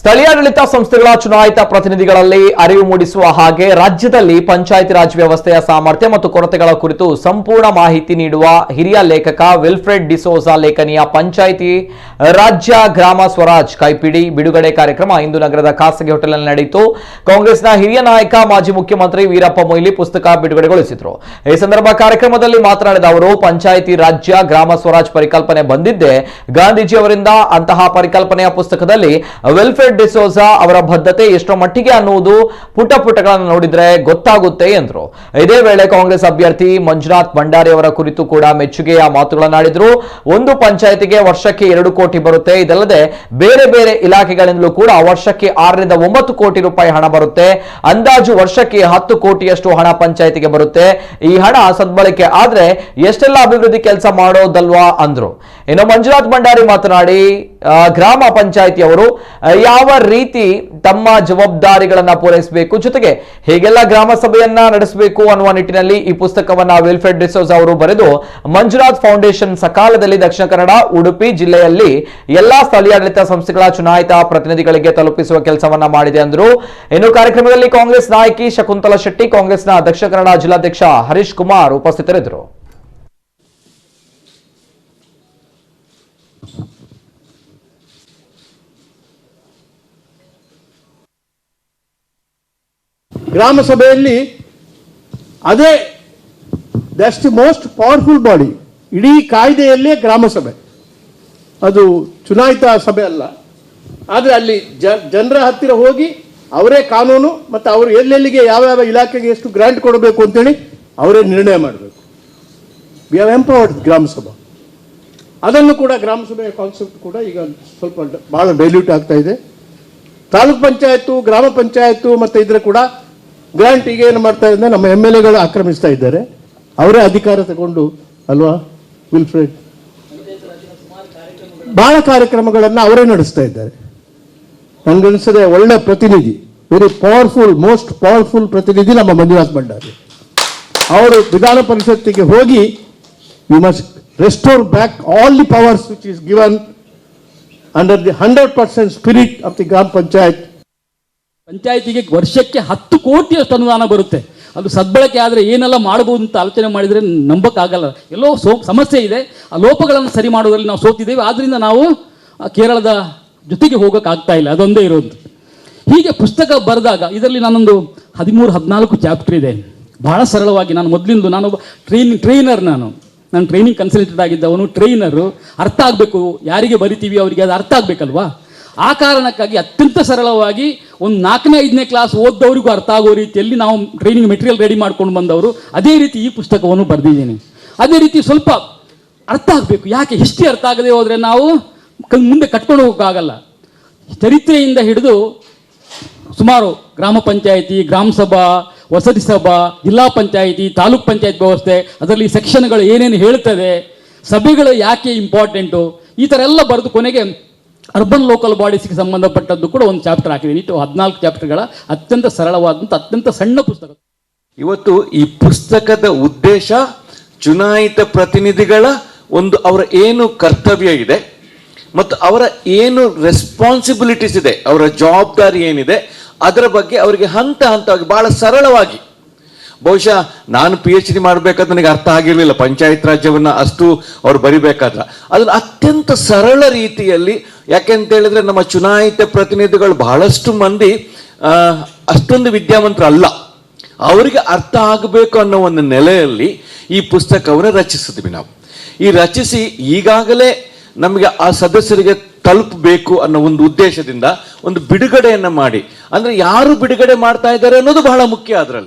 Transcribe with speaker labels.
Speaker 1: ಸ್ಥಳೀಯಾಡಳಿತ ಸಂಸ್ಥೆಗಳ ಚುನಾಯಿತ ಪ್ರತಿನಿಧಿಗಳಲ್ಲಿ ಅರಿವು ಮೂಡಿಸುವ ಹಾಗೆ ರಾಜ್ಯದಲ್ಲಿ ಪಂಚಾಯತಿ ರಾಜ್ ವ್ಯವಸ್ಥೆಯ ಸಾಮರ್ಥ್ಯ ಮತ್ತು ಕೊರತೆಗಳ ಕುರಿತು ಸಂಪೂರ್ಣ ಮಾಹಿತಿ ನೀಡುವ ಹಿರಿಯ ಲೇಖಕ ವಿಲ್ಫ್ರೆಡ್ ಡಿಸೋಜಾ ಲೇಖನಿಯ ಪಂಚಾಯಿತಿ ರಾಜ್ಯ ಗ್ರಾಮ ಸ್ವರಾಜ್ ಕೈಪಿಡಿ ಬಿಡುಗಡೆ ಕಾರ್ಯಕ್ರಮ ಇಂದು ನಗರದ ಖಾಸಗಿ ಹೋಟೆಲ್ನಲ್ಲಿ ನಡೆಯಿತು. ಕಾಂಗ್ರೆಸ್ನ ಹಿರಿಯ ನಾಯಕ ಮಾಜಿ ಮುಖ್ಯಮಂತ್ರಿ ವೀರಪ್ಪ ಮೊಯ್ಲಿ ಪುಸ್ತಕ ಬಿಡುಗಡೆಗೊಳಿಸಿದರು. ಈ ಸಂದರ್ಭ ಕಾರ್ಯಕ್ರಮದಲ್ಲಿ ಮಾತನಾಡಿದ ಅವರು, ಪಂಚಾಯಿತಿ ರಾಜ್ಯ ಗ್ರಾಮ ಸ್ವರಾಜ್ ಪರಿಕಲ್ಪನೆ ಬಂದಿದ್ದೆ ಗಾಂಧೀಜಿ ಅವರಿಂದ. ಅಂತಹ ಪರಿಕಲ್ಪನೆಯ ಪುಸ್ತಕದಲ್ಲಿ ವಿಲ್ಫ್ರೆಡ್ ಡಿಸೋಜಾ ಅವರ ಬದ್ಧತೆ ಎಷ್ಟರ ಮಟ್ಟಿಗೆ ಅನ್ನುವುದು ಪುಟಗಳನ್ನು ನೋಡಿದ್ರೆ ಗೊತ್ತಾಗುತ್ತೆ ಎಂದರು. ಇದೇ ವೇಳೆ ಕಾಂಗ್ರೆಸ್ ಅಭ್ಯರ್ಥಿ ಮಂಜುನಾಥ್ ಭಂಡಾರಿ ಅವರ ಕುರಿತು ಕೂಡ ಮೆಚ್ಚುಗೆಯ ಮಾತುಗಳನ್ನಾಡಿದ್ರು. ಒಂದು ಪಂಚಾಯತಿಗೆ ವರ್ಷಕ್ಕೆ 2 ಕೋಟಿ ಬರುತ್ತೆ. ಇದಲ್ಲದೆ ಬೇರೆ ಬೇರೆ ಇಲಾಖೆಗಳಿಂದಲೂ ಕೂಡ ವರ್ಷಕ್ಕೆ 6 ರಿಂದ 9 ಕೋಟಿ ರೂಪಾಯಿ ಹಣ ಬರುತ್ತೆ. ಅಂದಾಜು ವರ್ಷಕ್ಕೆ 10 ಕೋಟಿಯಷ್ಟು ಹಣ ಪಂಚಾಯತಿಗೆ ಬರುತ್ತೆ. ಈ ಹಣ ಸದ್ಬಳಕೆ ಆದ್ರೆ ಎಷ್ಟೆಲ್ಲ ಅಭಿವೃದ್ಧಿ ಕೆಲಸ ಮಾಡೋದಲ್ವಾ ಅಂದ್ರು. ಇನ್ನು ಮಂಜುನಾಥ್ ಭಂಡಾರಿ ಮಾತನಾಡಿ, ಗ್ರಾಮ ಪಂಚಾಯತಿಯವರು ಯಾವ ರೀತಿ ತಮ್ಮ ಜವಾಬ್ದಾರಿಗಳನ್ನ ಪೂರೈಸಬೇಕು, ಜೊತೆಗೆ ಹೇಗೆಲ್ಲ ಗ್ರಾಮ ಸಭೆಯನ್ನ ನಡೆಸಬೇಕು ಅನ್ನುವ ನಿಟ್ಟಿನಲ್ಲಿ ಈ ಪುಸ್ತಕವನ್ನ ವಿಲ್ಫ್ರೆಡ್ ಡಿಸೋಜಾ ಅವರು ಬರೆದು ಮಂಜುನಾಥ್ ಫೌಂಡೇಶನ್ ಸಕಾಲದಲ್ಲಿ ದಕ್ಷಿಣ ಕನ್ನಡ, ಉಡುಪಿ ಜಿಲ್ಲೆಯಲ್ಲಿ ಎಲ್ಲಾ ಸ್ಥಳೀಯಾಡಳಿತ ಸಂಸ್ಥೆಗಳ ಚುನಾಯಿತ ಪ್ರತಿನಿಧಿಗಳಿಗೆ ತಲುಪಿಸುವ ಕೆಲಸವನ್ನ ಮಾಡಿದೆ ಅಂದರು. ಇನ್ನು ಕಾರ್ಯಕ್ರಮದಲ್ಲಿ ಕಾಂಗ್ರೆಸ್ ನಾಯಕಿ ಶಕುಂತಲಾ ಶೆಟ್ಟಿ, ಕಾಂಗ್ರೆಸ್ನ ದಕ್ಷಿಣ ಕನ್ನಡ ಜಿಲ್ಲಾಧ್ಯಕ್ಷ ಹರೀಶ್ ಕುಮಾರ್ ಉಪಸ್ಥಿತರಿದ್ದರು.
Speaker 2: ಗ್ರಾಮ ಸಭೆಯಲ್ಲಿ ಅದೇ that's the most powerful body. ಇಡೀ ಕಾಯ್ದೆಯಲ್ಲೇ ಗ್ರಾಮ ಸಭೆ, ಅದು ಚುನಾಯಿತ ಸಭೆ ಅಲ್ಲ. ಆದರೆ ಅಲ್ಲಿ ಜನರ ಹತ್ತಿರ ಹೋಗಿ ಅವರೇ ಕಾನೂನು ಮತ್ತು ಅವರು ಎಲ್ಲೆಲ್ಲಿಗೆ ಯಾವ್ಯಾವ ಇಲಾಖೆಗೆ ಎಷ್ಟು ಗ್ರಾಂಟ್ ಕೊಡಬೇಕು ಅಂತೇಳಿ ಅವರೇ ನಿರ್ಣಯ ಮಾಡಬೇಕು. ವಿ ಹ್ಯಾವ್ ಎಂಪವರ್ಡ್ ಗ್ರಾಮ ಸಭಾ. ಅದನ್ನು ಕೂಡ ಗ್ರಾಮ ಸಭೆಯ ಕಾನ್ಸೆಪ್ಟ್ ಕೂಡ ಈಗ ಸ್ವಲ್ಪ ಭಾಳ ಡೈಲ್ಯೂಟ್ ಆಗ್ತಾ ಇದೆ. ತಾಲೂಕ್ ಪಂಚಾಯತು, ಗ್ರಾಮ ಪಂಚಾಯತು ಮತ್ತು ಇದರ ಕೂಡ ಗ್ರಾಂಟ್ ಈಗ ಏನು ಮಾಡ್ತಾ ಇದ್ದಾರೆ, ನಮ್ಮ MLA ಗಳು ಆಕ್ರಮಿಸ್ತಾ ಇದ್ದಾರೆ. ಅವರೇ ಅಧಿಕಾರ ತಗೊಂಡು ಅಲ್ವಾ ವಿಲ್ಫ್ರೆಡ್, ಬಹಳ ಕಾರ್ಯಕ್ರಮಗಳನ್ನು ಅವರೇ ನಡೆಸ್ತಾ ಇದ್ದಾರೆ. ನನಗನ್ನಿಸದೆ ಒಳ್ಳೆ ಪ್ರತಿನಿಧಿ, ವೆರಿ ಪವರ್ಫುಲ್, ಮೋಸ್ಟ್ ಪವರ್ಫುಲ್ ಪ್ರತಿನಿಧಿ ನಮ್ಮ ಮಂಜುನಾಥ್ ಭಂಡಾರಿ. ಅವರು ವಿಧಾನ ಪರಿಷತ್ತಿಗೆ ಹೋಗಿ you must restore back all the powers which is given under the 100% spirit of the grama panchayat.
Speaker 3: ಪಂಚಾಯತಿಗೆ ವರ್ಷಕ್ಕೆ 10 ಕೋಟಿಯಷ್ಟು ಅನುದಾನ ಬರುತ್ತೆ. ಅದು ಸದ್ಬಳಕೆ ಆದರೆ ಏನೆಲ್ಲ ಮಾಡಬಹುದು ಅಂತ ಆಲೋಚನೆ ಮಾಡಿದರೆ ನಂಬಕ್ಕಾಗಲ್ಲ. ಎಲ್ಲೋ ಸಮಸ್ಯೆ ಇದೆ. ಆ ಲೋಪಗಳನ್ನು ಸರಿ ಮಾಡೋದ್ರಲ್ಲಿ ನಾವು ಸೋತಿದ್ದೇವೆ. ಆದ್ದರಿಂದ ನಾವು ಕೇರಳದ ಜೊತೆಗೆ ಹೋಗೋಕ್ಕಾಗ್ತಾ ಇಲ್ಲ. ಅದೊಂದೇ ಇರೋದು. ಹೀಗೆ ಪುಸ್ತಕ ಬರೆದಾಗ ಇದರಲ್ಲಿ ನಾನೊಂದು 13-14 ಚಾಪ್ಟರ್ ಇದೆ. ಬಹಳ ಸರಳವಾಗಿ ನಾನು ನಾನೊಬ್ಬ ಟ್ರೈನರ್. ನಾನು ಟ್ರೈನಿಂಗ್ ಕನ್ಸಲ್ಟೆಂಟ್ ಆಗಿದ್ದವನು, ಟ್ರೈನರು. ಅರ್ಥ ಆಗಬೇಕು, ಯಾರಿಗೆ ಬರಿತೀವಿ ಅವರಿಗೆ ಅದು ಅರ್ಥ ಆಗಬೇಕಲ್ವಾ. ಆ ಕಾರಣಕ್ಕಾಗಿ ಅತ್ಯಂತ ಸರಳವಾಗಿ ಒಂದು 4ನೇ 5ನೇ ಕ್ಲಾಸ್ ಓದ್ದವರಿಗೂ ಅರ್ಥ ಆಗೋ ರೀತಿಯಲ್ಲಿ ನಾವು ಟ್ರೈನಿಂಗ್ ಮೆಟೀರಿಯಲ್ ರೆಡಿ ಮಾಡ್ಕೊಂಡು ಬಂದವರು. ಅದೇ ರೀತಿ ಈ ಪುಸ್ತಕವನ್ನು ಬರೆದಿದ್ದೀನಿ. ಅದೇ ರೀತಿ ಸ್ವಲ್ಪ ಅರ್ಥ ಆಗಬೇಕು. ಯಾಕೆ ಹಿಸ್ಟ್ರಿ ಅರ್ಥ ಆಗದೆ ಹೋದರೆ ನಾವು ಮುಂದೆ ಕಟ್ಕೊಂಡು ಹೋಗೋಕ್ಕಾಗಲ್ಲ. ಚರಿತ್ರೆಯಿಂದ ಹಿಡಿದು ಸುಮಾರು ಗ್ರಾಮ ಪಂಚಾಯಿತಿ, ಗ್ರಾಮ ಸಭಾ, ವಸತಿ ಸಭಾ, ಜಿಲ್ಲಾ ಪಂಚಾಯಿತಿ, ತಾಲೂಕ್ ಪಂಚಾಯತ್ ವ್ಯವಸ್ಥೆ, ಅದರಲ್ಲಿ ಸೆಕ್ಷನ್ಗಳು ಏನೇನು ಹೇಳ್ತದೆ, ಸಭೆಗಳು ಯಾಕೆ ಇಂಪಾರ್ಟೆಂಟು, ಈ ಥರ ಎಲ್ಲ ಬರೆದು ಕೊನೆಗೆ ಅರ್ಬನ್ ಲೋಕಲ್ ಬಾಡೀಸ್ಗೆ ಸಂಬಂಧಪಟ್ಟದ್ದು ಕೂಡ ಒಂದು ಚಾಪ್ಟರ್ ಹಾಕಿದ್ದೀನಿ. 14 ಚಾಪ್ಟರ್ಗಳ ಅತ್ಯಂತ ಸರಳವಾದಂಥ ಅತ್ಯಂತ ಸಣ್ಣ ಪುಸ್ತಕ.
Speaker 4: ಇವತ್ತು ಈ ಪುಸ್ತಕದ ಉದ್ದೇಶ ಚುನಾಯಿತ ಪ್ರತಿನಿಧಿಗಳ ಅವರ ಏನು ಕರ್ತವ್ಯ ಇದೆ ಮತ್ತು ಅವರ ಏನು ರೆಸ್ಪಾನ್ಸಿಬಿಲಿಟೀಸ್ ಇದೆ, ಅವರ ಜವಾಬ್ದಾರಿ ಏನಿದೆ, ಅದರ ಬಗ್ಗೆ ಅವರಿಗೆ ಹಂತ ಹಂತವಾಗಿ ಬಹಳ ಸರಳವಾಗಿ. ಬಹುಶಃ ನಾನು PhD ಮಾಡಬೇಕಾದ್ರೆ ನನಗೆ ಅರ್ಥ ಆಗಿರಲಿಲ್ಲ ಪಂಚಾಯತ್ ರಾಜ್ಯವನ್ನು ಅಷ್ಟು ಅವ್ರು ಬರಿಬೇಕಾದ್ರೆ. ಅದನ್ನು ಅತ್ಯಂತ ಸರಳ ರೀತಿಯಲ್ಲಿ, ಯಾಕೆಂತ ಹೇಳಿದ್ರೆ ನಮ್ಮ ಚುನಾಯಿತ ಪ್ರತಿನಿಧಿಗಳು ಬಹಳಷ್ಟು ಮಂದಿ ಅಷ್ಟೊಂದು ವಿದ್ಯಾವಂತರು ಅಲ್ಲ. ಅವರಿಗೆ ಅರ್ಥ ಆಗಬೇಕು ಅನ್ನೋ ಒಂದು ನೆಲೆಯಲ್ಲಿ ಈ ಪುಸ್ತಕವನ್ನು ರಚಿಸಿದ್ವಿ ನಾವು. ಈ ರಚಿಸಿ ಈಗಾಗಲೇ ನಮಗೆ ಆ ಸದಸ್ಯರಿಗೆ ತಲುಪಬೇಕು ಅನ್ನೋ ಒಂದು ಉದ್ದೇಶದಿಂದ ಒಂದು ಬಿಡುಗಡೆಯನ್ನು ಮಾಡಿ, ಅಂದ್ರೆ ಯಾರು ಬಿಡುಗಡೆ ಮಾಡ್ತಾ ಇದ್ದಾರೆ ಅನ್ನೋದು ಬಹಳ ಮುಖ್ಯ ಅದರಲ್ಲಿ.